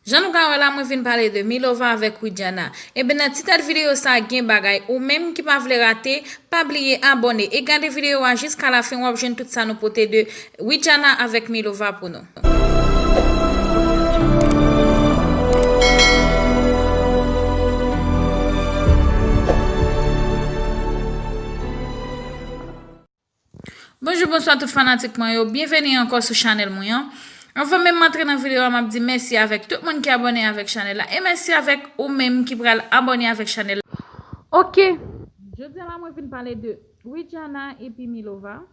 Jean nou ka la moi vin parler de MiLOVA avec Widiana. Et ben dans titre vidéo ça gen bagay ou même qui pas vle rater, pas oublier abonner et garder vidéo jusqu'à la fin ou joindre tout ça nous pote de Widiana avec MiLOVA pour nous. Bonjour, bonsoir tout fanatique moi. Bienvenue encore sur channel moi. On va même entrer dans la vidéo, m'a dit merci avec tout le monde qui est abonné avec channel là et merci avec ou même qui pral abonné avec channel. OK. Je dis là moi viens parler de Widiana et puis MiLOVA.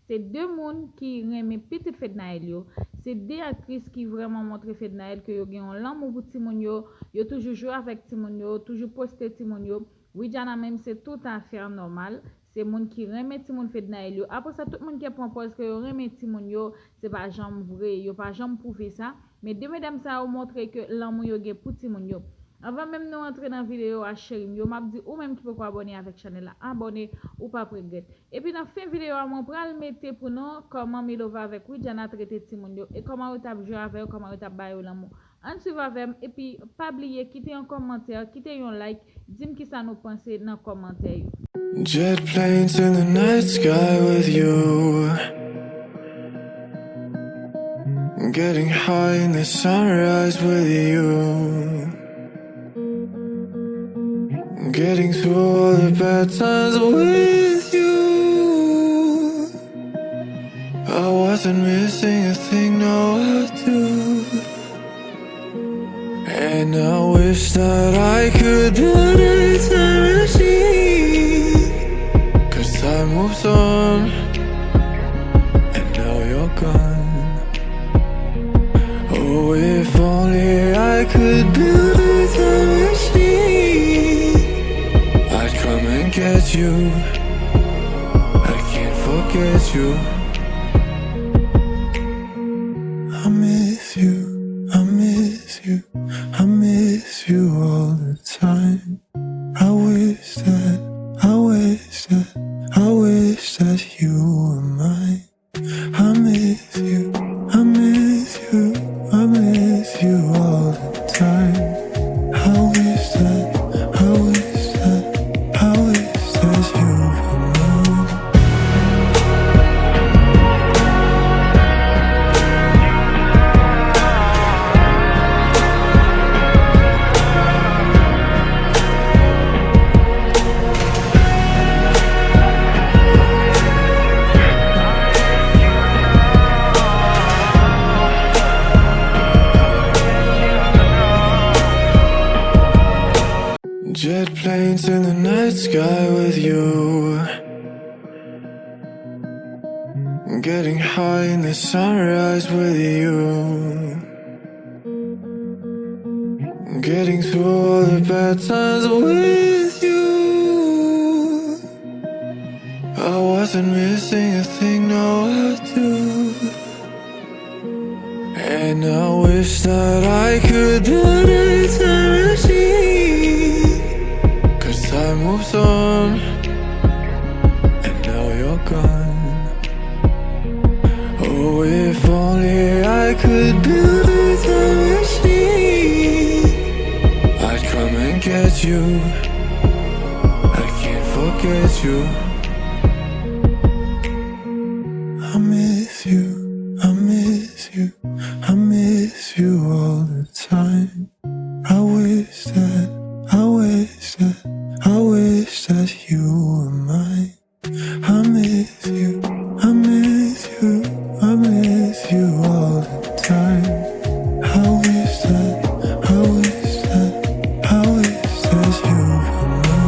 C'est deux monde qui aiment petit FEDNAELLE yo. C'est deux actrices qui vraiment montrent FEDNAELLE que yo gen l'amour pour timoun yo, yo toujours jouer avec timoun yo, toujours poster timoun yo. Widiana même c'est tout à fait normal. C'est moun qui remet timoun FEDNAELLE yo. Après ça tout le monde qui propose que yo remet timoun yo, c'est pas jamais vrai, yo pas jamais prouver ça, mais deux mesdames ça ont montré que l'amour yo gen pour timoun yo. Avant même nous entrer dans la vidéo à chérim, yo m'a dit ou même qui peut abonner avec channel là, abonner ou pas regret. Et puis dans la fin vidéo, on pral mettre pour nous comment MiLOVA avec Widiana traiter timoun yo et comment on t'a jouer avec, comment on t'a bailler l'amour. En suivant avec et puis pas oublier quitter un commentaire, quitter un like, dis-moi qui ça nous pense dans le commentaire. Jet planes in the night sky with you, getting high in the sunrise with you, getting through all the bad times with you. I wasn't missing a thing, no I do. And I wish that I could build a time machine, 'cause time moves on and now you're gone. Oh, if only I could build a time machine, I'd come and get you. I can't forget you. I miss you, I miss you, I miss you all the time. I wish that you were mine. I miss you, I miss you, I miss you all the time. I wish that you were mine. Jet planes in the night sky with you, getting high in the sunrise with you, getting through all the bad times with you. I wasn't missing a thing, no I do. And I wish that I could build a time machine, 'cause time moves on and now you're gone. Oh, if only I could build a time machine, I'd come and get you. I can't forget you. I miss you, I miss you, I miss you all the time. I wish that you were mine. I miss you, I miss you, I miss you all the time. I wish that you were mine.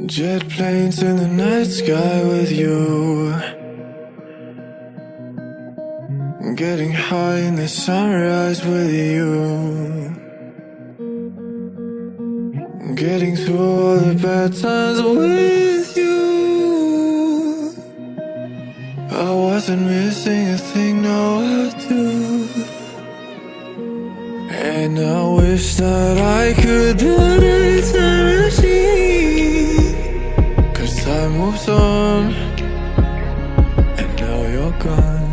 Jet planes in the night sky with you, getting high in the sunrise with you, getting through all the bad times with you. I wasn't missing a thing, now I do. And I wish that I could build a time machine, 'cause time moves on, and now you're gone.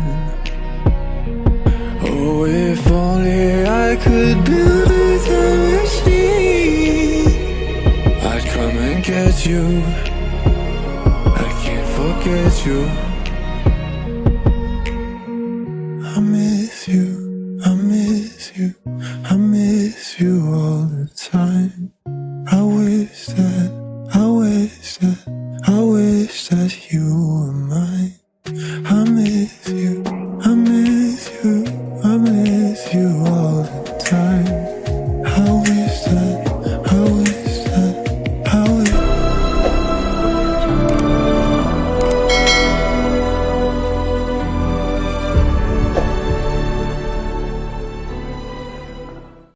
Oh, if only I could build a time machine, I'd come and get you. I can't forget you. I miss you, I miss you, I miss you all the time. I wish that